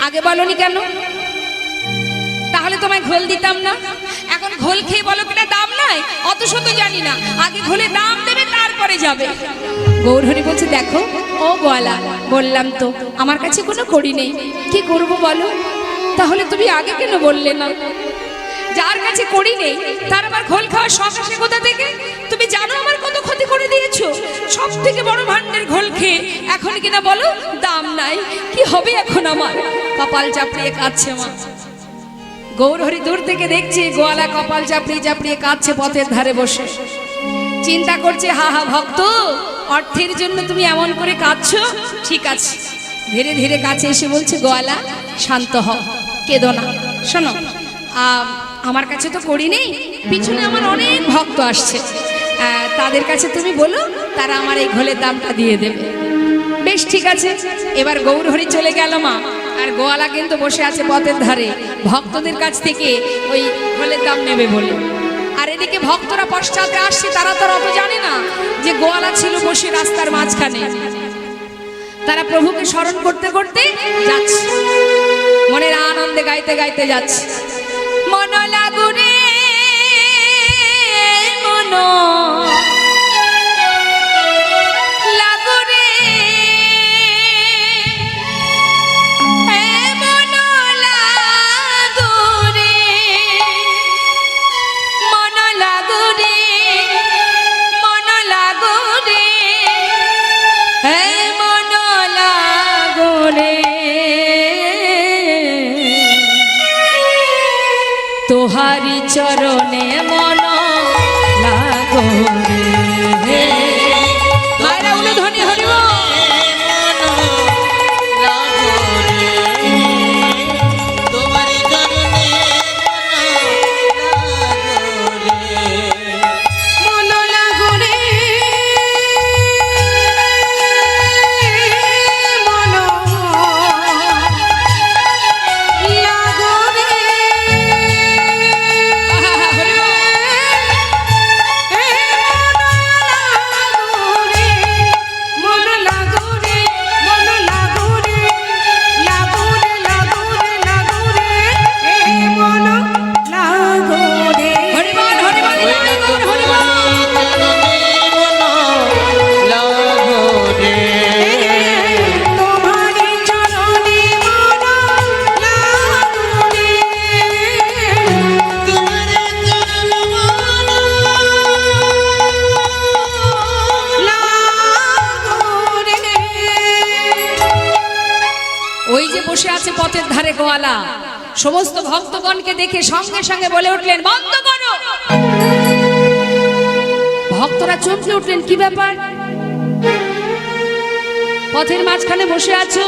আগে বলনি কেন? তাহলে তোমায় ঘোল দিতাম না। এখন ঘোল খেয়ে বলো কিনা দাম নাই, অত শত জানি না। আগে ঘোলে দাম দেবে তারপরে যাবে। গৌরহরি বলছে দেখো ও গোয়ালা, বললাম তো আমার কাছে কোনো কড়ি নেই, কি করব বলো? তাহলে তুমি আগে কেন বললে না? যার কাছে কড়ি নেই তার আবার ঘোল খাওয়ার শখ আসে কোথা থেকে? তুমি জানো আমার কত ক্ষতি করে দিয়েছো? সব থেকে বড় ভাণ্ডের ঘোল খেয়ে এখন কিনা বলো দাম নাই। কি হবে এখন আমার? কপাল চাপড়িয়ে কাঁদছে মা। গৌরহরি দূর থেকে দেখছে গোয়ালা কপাল চাপড়িয়ে চাপড়িয়ে কাঁদছে পথের ধারে বসে। চিন্তা করছে হা হা ভক্ত, অর্থের জন্য তুমি এমন করে কাঁদছো? ঠিক আছে। ধীরে ধীরে কাছে এসে বলছে গোয়ালা শান্ত হও, কেঁদো না। শোনো, আমার কাছে তো কড়ি নেই, পিছনে আমার অনেক ভক্ত আসছে, তাদের কাছে তুমি বলো, তারা আমার এই ঘোলের দামটা দিয়ে দেবে। বেশ ঠিক আছে। এবার গৌরহরি চলে গেল মা, আর গোয়ালা কিন্তু বসে আছে পথের ধারে ভক্তদের কাছ থেকে ওই ঘোলের দাম নেবে বলে। আর এদিকে ভক্তরা পশ্চাতে আসছে, তারা তো অত জানে না যে গোয়ালা ছিল বসে রাস্তার মাঝখানে। তারা প্রভুকে স্মরণ করতে করতে যাচ্ছে, মনের আনন্দে গাইতে গাইতে যাচ্ছে। মন লাগুরে মন লাগুরে, মন লাগুরে, মন লাগুরে, মন লাগুরে, মন লাগুরে, তোহারি চরণে মন লাগো রে। মায়েরা উলু ধ্বনি হরিব। মন লাগো রে, মন লাগো রে, মন লাগো রে, মন লাগো রে, লাগো রে, লাগো রে, লাগো রে, মন লাগো রে। হরিবল হরিবল হরিবল হরিবল। তোমারি চরণে মন লাগো রে, তোমারি চরণে মন লাগো রে। ওই যে বসে আছে পথের ধারে গোয়ালা, সমস্ত ভক্তগণকে দেখে সঙ্গে সঙ্গে বলে উঠলেন বন্ধ করো। ভক্তরা চমকে উঠলেন, কি ব্যাপার? পথের মাঝখানে বসে আছো,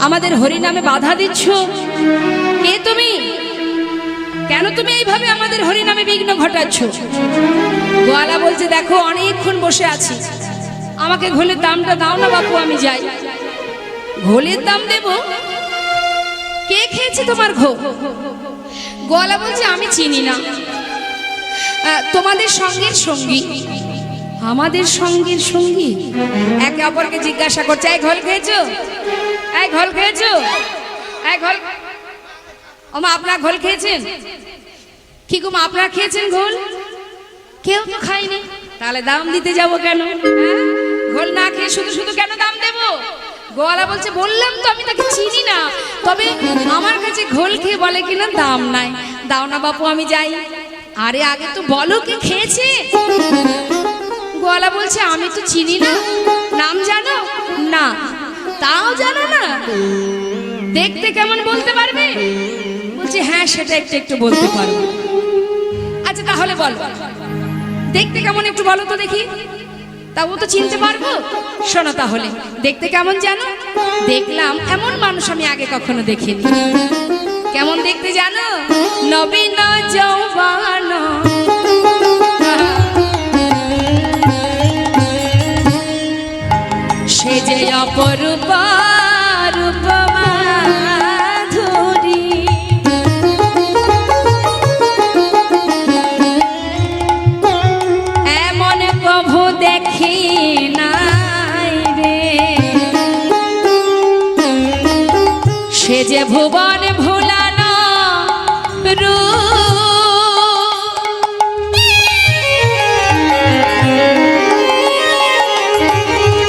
আমাদের হরি নামে বাধা দিচ্ছ, কে তুমি? কেন তুমি এইভাবে আমাদের হরি নামে বিঘ্ন ঘটাচ্ছ? গোয়ালা বলছে দেখো অনেকক্ষণ বসে আছি, আমাকে ঘোলের দামটা দাও না বাপু, আমি যাই। ঘোলের দাম দেব? কে খেয়েছে তোমার ঘোল? গোয়ালা বলছে আমি চিনি না, তোমাদের সঙ্গের সঙ্গী। আমাদের সঙ্গের সঙ্গী? একে অপরকে জিজ্ঞাসা করছে, এই ঘোল খেয়েছো? এই ঘোল খেয়েছো? এই ঘোল, ওমা আপনার ঘোল খেয়েছেন? কি গো মা, আপনারা খেয়েছেন ঘোল? কেউ তো খায়নি, তাহলে দাম দিতে যাব কেন? হ্যাঁ, ঘোল না খেয়ে শুধু শুধু কেন দাম দেব? গোয়ালা বলছে বললাম তো আমি তাকে চিনি না, তবে আমার কাছে ঘোল খেয়ে বলে কিনা দাম নাই, দাও না বাপু আমি যাই। আরে আগে তো বলো কে খেয়েছে? গোয়ালা বলছে আমি তো চিনি না। নাম জানো? না। তাও জানো না? দেখতে কেমন বলতে পারবে? বলছে হ্যাঁ সেটা একটু একটু বলতে পারবো। আচ্ছা তাহলে বলো, দেখতে কেমন একটু বলো তো দেখি, তাও তো চিনতে পারবো। শোনো তাহলে, দেখতে কেমন জানো? দেখলাম এমন মানুষ আমি আগে কখনো দেখিনি। কেমন দেখতে জানো? নবীন যৌবন, সে যে অপরূপ রূপ মাধুরী।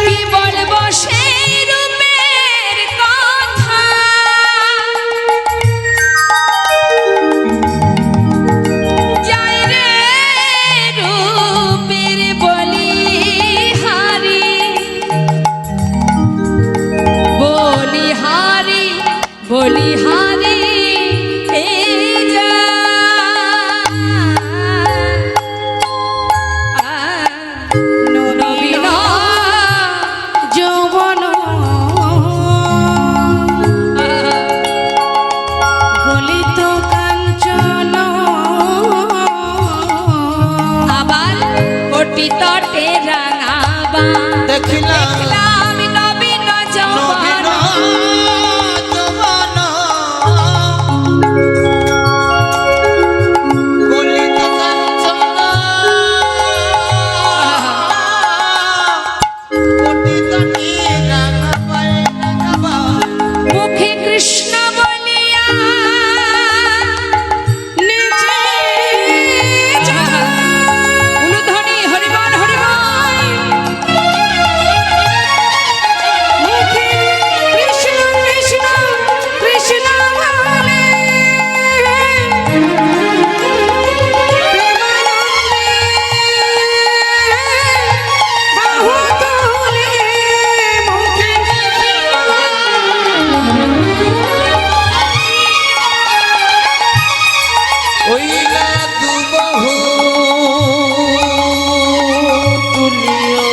কি বলবো সেই রূপের কথা, যাই রে রূপের বলিহারি, বলিহারি বলিহারি হে যা নবীন যৌবন গলিত কাঞ্চন আবার কোটি তটে রাঙাবা দেখিলাম দেখলাম নবীন যৌবন মুখে কৃষ্ণ বলিয়া নিজে উলুধ্বনি হরিবল হরিবল মুখে কৃষ্ণ কৃষ্ণ কৃষ্ণ বলে বাহু তুলে মুখে ওইলা দুবহু তুলিও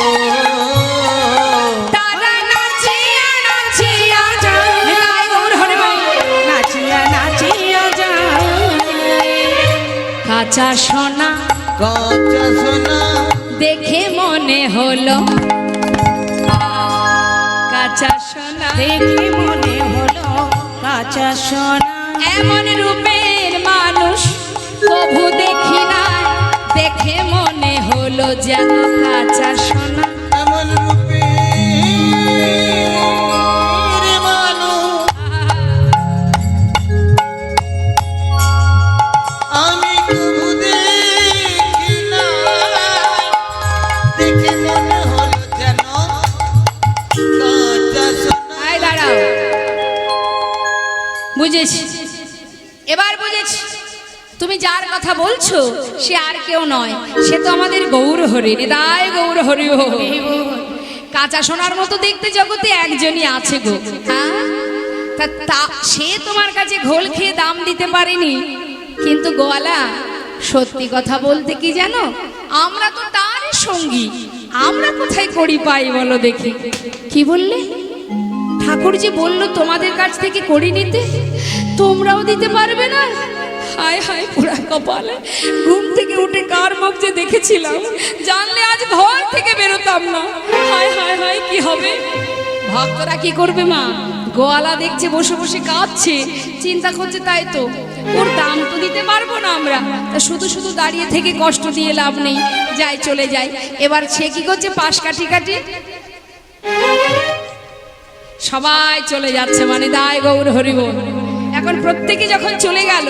তারা নাচিয়া নাচিয়া যায় গৌর হরিবল নাচিয়া নাচিয়া যায় কাঁচা সোনা কাঁচা সোনা দেখে মনে হলো কাঁচা সোনা দেখে মনে হলো কাঁচা সোনা এমন রূপের মানুষ কভু দেখি নাই, দেখে মনে হলো যেন কাঁচা সোনা। এমন রূপে মানুষ আমি কবু দেখি না, দেখে মনে হলো যেন কাঁচা সোনা। আয় দাঁড়াও, বুঝেছি, এবার বুঝেছি তুমি যার কথা বলছো সে আর কেউ নয়, সে তো আমাদের গৌর হরি, নিতাই গৌর হরি। কাঁচা সোনার মতো দেখতে জগতে একজনই আছে গো, হ্যাঁ? তা সে তোমার কাছে ঘোল খেয়ে দাম দিতে পারেনি, কিন্তু গোয়ালা সত্যি কথা বলতে কি জানো, আমরা তো তার সঙ্গী, আমরা কোথায় কড়ি পাই বলো দেখি। কি বললে? ঠাকুরজি বলল তোমাদের কাছ থেকে কড়ি নিতে, তোমরাও দিতে পারবে না? হায় হায় পুরা কপালে, ঘুম থেকে উঠে কার মুখ যে দেখেছিলাম, জানলে আজ ঘর থেকে বেরোতাম না। হায় হায় হায় কি হবে? ভক্তরা কি করবে মা? গোয়ালা দেখছে বসে বসে কাঁদছে, চিন্তা করছে, তাই তো ওর দাম তো দিতে পারবো না আমরা, তা শুধু শুধু দাঁড়িয়ে থেকে কষ্ট দিয়ে লাভ নেই, যাই চলে যাই। এবার সে কি করছে, পাশ কাটি কাটি সবাই চলে যাচ্ছে, মানে দায় গৌর হরিবল। এখন প্রত্যেকে যখন চলে গেল,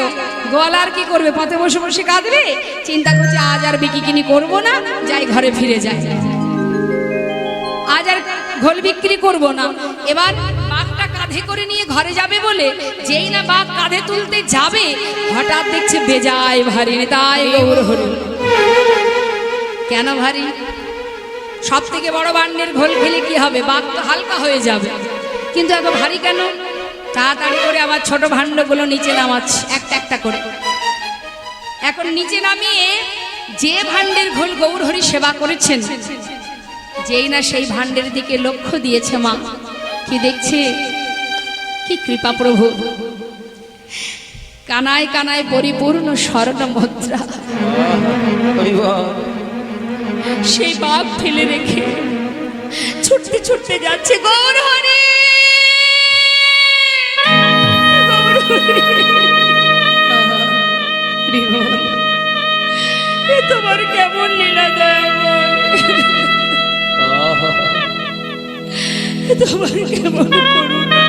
গোয়ালার কি করবে? পথে বসে বসে কাঁদবে, চিন্তা করছে আজ আর বিক্রি কিনি করবো না, যাই ঘরে ফিরে যাই, আজ আর ঘোল বিক্রি করব না। এবার বাঘটা কাঁধে করে নিয়ে ঘরে যাবে বলে যেই না বাঘ কাঁধে তুলতে যাবে, হঠাৎ দেখছে বেজায় ভারী, তাই গৌর হরি। কেন ভারী? সব থেকে বড় ভাণ্ডের ঘোল খেলে কি হবে? বাঘ তো হালকা হয়ে যাবে, কিন্তু এত ভারী কেন? তাড়াতাড়ি করে আবার ছোট ভাণ্ডগুলো নিচে নামাচ্ছে একটা একটা করে। এখন নিচে নামিয়ে যে ভাণ্ডের ঘোল গৌর হরি সেবা করেছেন, যেই না সেই ভাণ্ডের দিকে লক্ষ্য দিয়েছে মা, কি দেখছে? কি কৃপা প্রভু! কানায় কানায় পরিপূর্ণ স্বর্ণ মুদ্রা, সেই বাঘ ফেলে রেখে ছুটতে ছুটতে যাচ্ছে গৌর হরি। তোমার কেমন লীলা যায়, তোমার কেমন করুণা,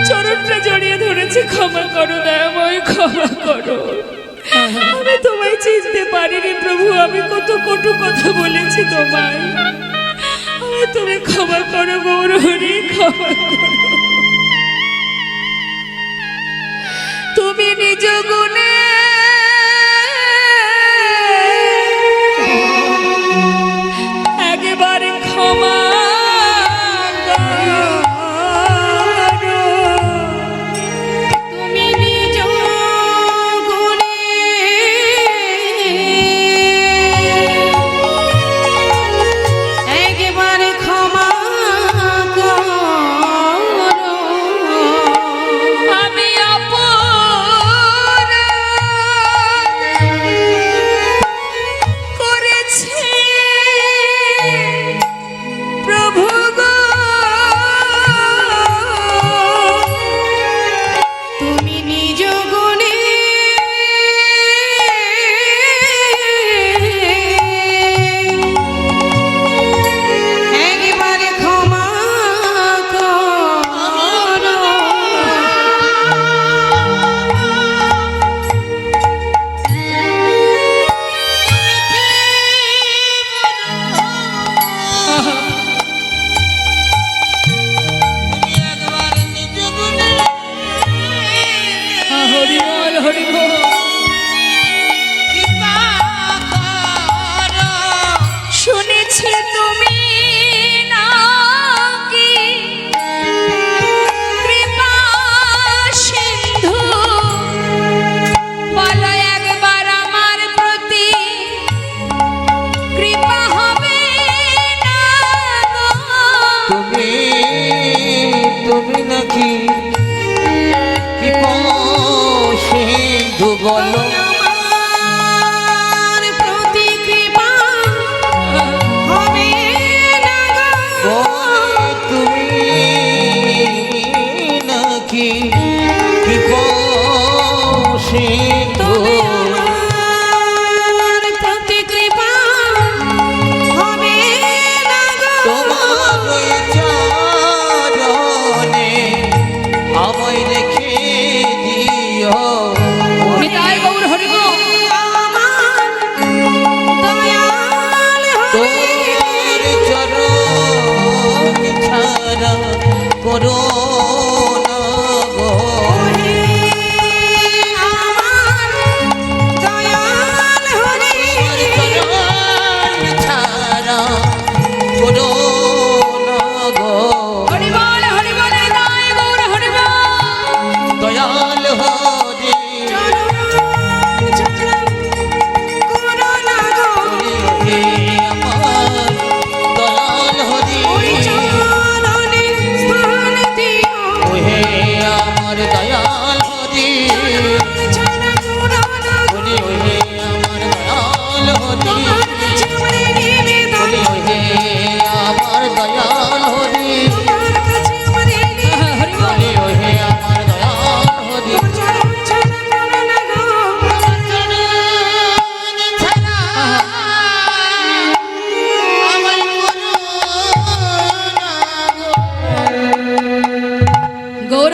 চরণটা জড়িয়ে ধরেছি, ক্ষমা করো দয়াময়, ক্ষমা করো। আমি তোমায় চিনতে পারিনি প্রভু, আমি কত কটু কথা বলেছি তোমায়, তুমি ক্ষমা করো গৌরহরি, ক্ষমা করো। তুমি নিজ গুণে একেবারে ক্ষমা করো। তুমি নিজ গুণে একেবারে ক্ষমা করো। আমি অপরাধ করেছি প্রভু গো, তুমি নিজ গুণে একেবারে ক্ষমা করো। হরিবল হরিবল। শুনেছি তুমি নাকি কৃপা সিন্ধু, বলো একবার আমার প্রতি কৃপা হবে না গো। তুমি তুমি নাকি কি সিন্ধু বলো, আমার প্রতি কৃপা হবে না গো। তুমি নাকি কি সিন্ধু, তবে আমার প্রতি কৃপা হবে না গো। তোমার ওই চরণে আমায় রেখে দিও। নিতাই গৌর হরি গো। আমার দয়াল হরি তোমার চরণ ছাড়া করো না গো। আমার দয়াল হরি চরণ ছাড়া করো না গো। হরিবল হরিবল, নিতাই গৌর হরি গো। দয়াল হরি করো না গো। হে আমার দয়াল হরি, ওই চরণে স্থান দিও। হে আমার দয়াল হরি, ছাড়া করো না গো। হে আমার দয়াল হরি।